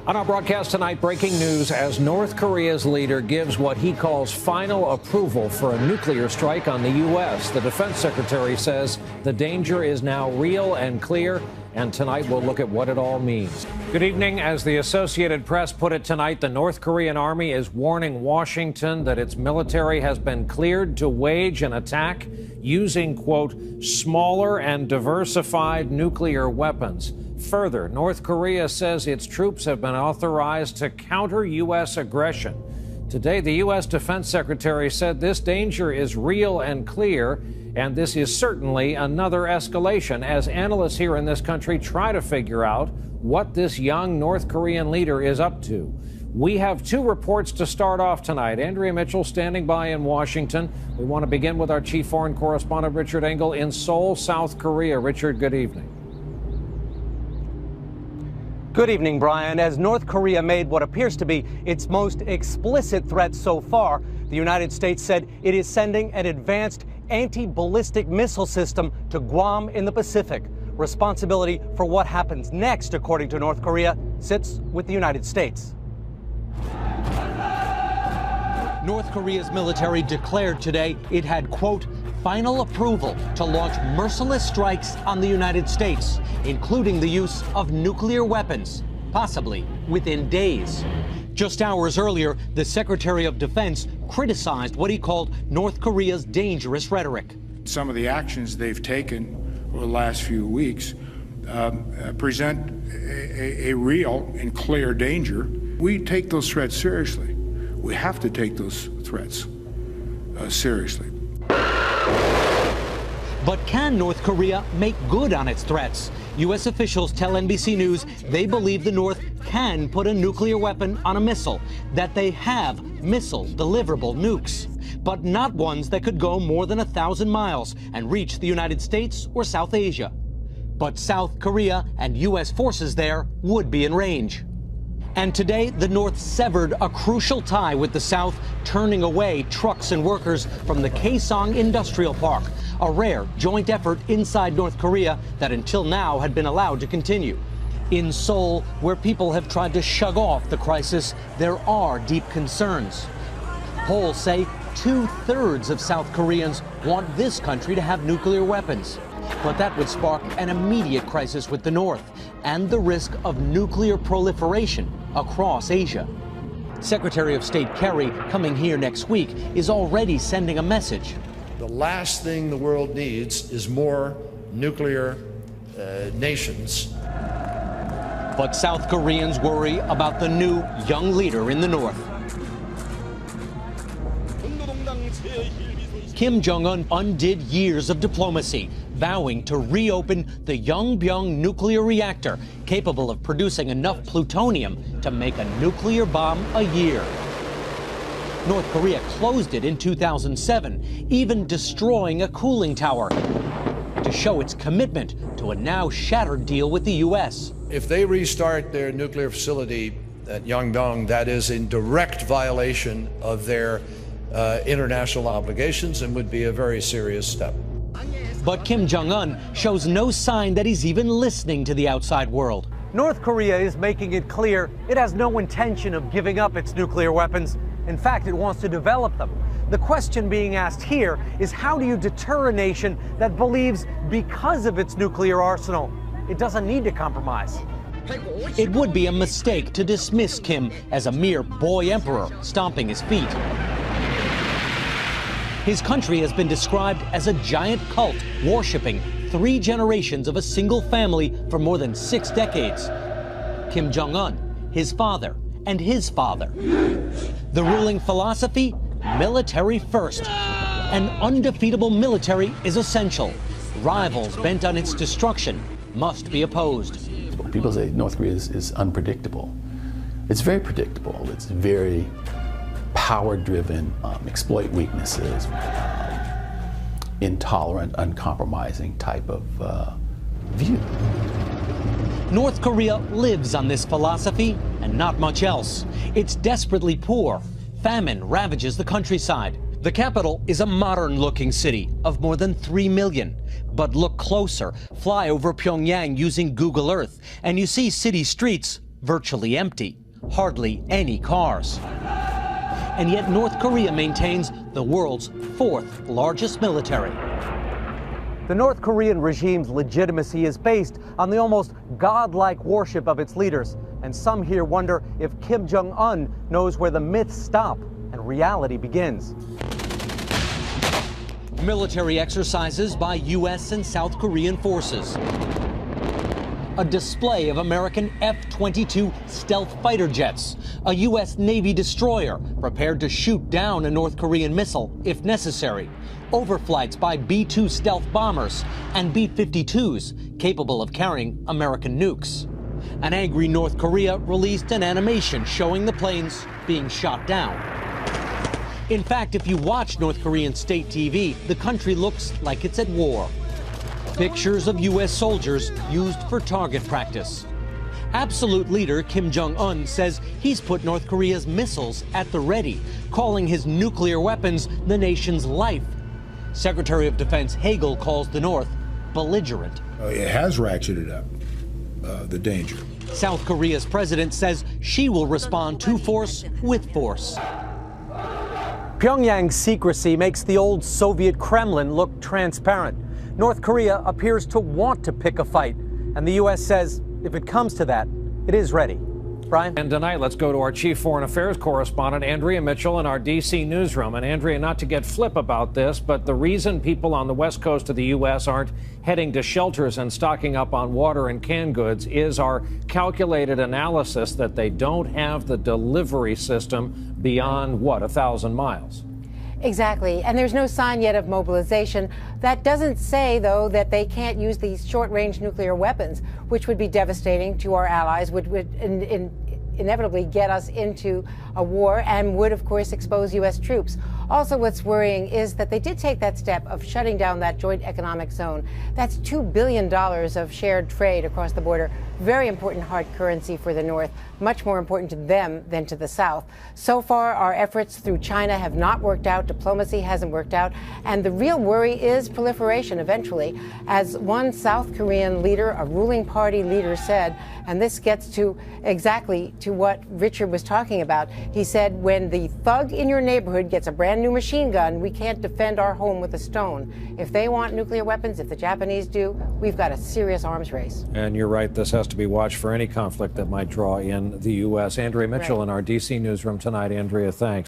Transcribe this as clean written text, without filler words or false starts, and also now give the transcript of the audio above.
On our broadcast tonight, breaking news as North Korea's leader gives what he calls final approval for a nuclear strike on the U.S. The defense secretary says the danger is now real and clear, and tonight we'll look at what it all means. Good evening. As the Associated Press put it tonight, the North Korean army is warning Washington that its military has been cleared to wage an attack using, quote, smaller and diversified nuclear weapons. Further, North Korea says its troops have been authorized to counter U.S. aggression. Today, the U.S. Defense Secretary said this danger is real and clear, and this is certainly another escalation as analysts here in this country try to figure out what this young North Korean leader is up to. We have two reports to start off tonight. Andrea Mitchell standing by in Washington. We want to begin with our chief foreign correspondent, Richard Engel, in Seoul, South Korea. Richard, good evening. Good evening, Brian. As North Korea made what appears to be its most explicit threat so far, the United States said it is sending an advanced anti-ballistic missile system to Guam in the Pacific. Responsibility for what happens next, according to North Korea, sits with the United States. North Korea's military declared today it had, quote, final approval to launch merciless strikes on the United States, including the use of nuclear weapons, possibly within days. Just hours earlier, the Secretary of Defense criticized what he called North Korea's dangerous rhetoric. Some of the actions they've taken over the last few weeks present a real and clear danger. We take those threats seriously. We have to take those threats seriously. But can North Korea make good on its threats? U.S. officials tell NBC News they believe the North can put a nuclear weapon on a missile, that they have missile-deliverable nukes, but not ones that could go more than 1,000 miles and reach the United States or South Asia. But South Korea and U.S. forces there would be in range. And today, the North severed a crucial tie with the South, turning away trucks and workers from the Kaesong Industrial Park, a rare joint effort inside North Korea that until now had been allowed to continue. In Seoul, where people have tried to shrug off the crisis, there are deep concerns. Polls say 2/3 of South Koreans want this country to have nuclear weapons. But that would spark an immediate crisis with the North and the risk of nuclear proliferation across Asia. Secretary of State Kerry, coming here next week, is already sending a message. The last thing the world needs is more nuclear nations. But South Koreans worry about the new young leader in the North. Kim Jong-un undid years of diplomacy, vowing to reopen the Yongbyon nuclear reactor, capable of producing enough plutonium to make a nuclear bomb a year. North Korea closed it in 2007, even destroying a cooling tower to show its commitment to a now shattered deal with the U.S. If they restart their nuclear facility at Yongbyon, that is in direct violation of their international obligations and would be a very serious step. But Kim Jong-un shows no sign that he's even listening to the outside world. North Korea is making it clear it has no intention of giving up its nuclear weapons. In fact, it wants to develop them. The question being asked here is, how do you deter a nation that believes because of its nuclear arsenal, it doesn't need to compromise? It would be a mistake to dismiss Kim as a mere boy emperor stomping his feet. His country has been described as a giant cult, worshipping 3 generations of a single family for more than 6 decades. Kim Jong-un, his father, and his father. The ruling philosophy, military first. An undefeatable military is essential. Rivals bent on its destruction must be opposed. People say North Korea is unpredictable. It's very predictable. It's very power-driven, exploit weaknesses, intolerant, uncompromising type of view. North Korea lives on this philosophy and not much else. It's desperately poor. Famine ravages the countryside. The capital is a modern-looking city of more than 3 million. But look closer, fly over Pyongyang using Google Earth, and you see city streets virtually empty, hardly any cars. And yet North Korea maintains the world's fourth largest military. The North Korean regime's legitimacy is based on the almost godlike worship of its leaders. And some here wonder if Kim Jong-un knows where the myths stop and reality begins. Military exercises by U.S. and South Korean forces. A display of American F-22 stealth fighter jets, a U.S. Navy destroyer prepared to shoot down a North Korean missile if necessary, overflights by B-2 stealth bombers and B-52s capable of carrying American nukes. An angry North Korea released an animation showing the planes being shot down. In fact, if you watch North Korean state TV, the country looks like it's at war. Pictures of U.S. soldiers used for target practice. Absolute leader Kim Jong-un says he's put North Korea's missiles at the ready, calling his nuclear weapons the nation's life. Secretary of Defense Hagel calls the North belligerent. It has ratcheted up the danger. South Korea's president says she will respond to force with force. Pyongyang's secrecy makes the old Soviet Kremlin look transparent. North Korea appears to want to pick a fight, and the U.S. says if it comes to that, it is ready. Brian? And tonight, let's go to our chief foreign affairs correspondent, Andrea Mitchell, in our D.C. newsroom. And Andrea, not to get flip about this, but the reason people on the west coast of the U.S. aren't heading to shelters and stocking up on water and canned goods is our calculated analysis that they don't have the delivery system beyond, 1,000 miles. Exactly. And there's no sign yet of mobilization. That doesn't say, though, that they can't use these short-range nuclear weapons, which would be devastating to our allies, would inevitably get us into a war and would, of course, expose U.S. troops. Also, what's worrying is that they did take that step of shutting down that joint economic zone. That's $2 billion of shared trade across the border. Very important hard currency for the North, much more important to them than to the South. So far, our efforts through China have not worked out. Diplomacy hasn't worked out. And the real worry is proliferation eventually. As one South Korean leader, a ruling party leader, said, and this gets to exactly to what Richard was talking about. He said, when the thug in your neighborhood gets a brand new machine gun, we can't defend our home with a stone. If they want nuclear weapons, if the Japanese do, we've got a serious arms race. And you're right, this has to be watched for any conflict that might draw in the U.S. Andrea Mitchell in our D.C. newsroom tonight. Andrea, thanks.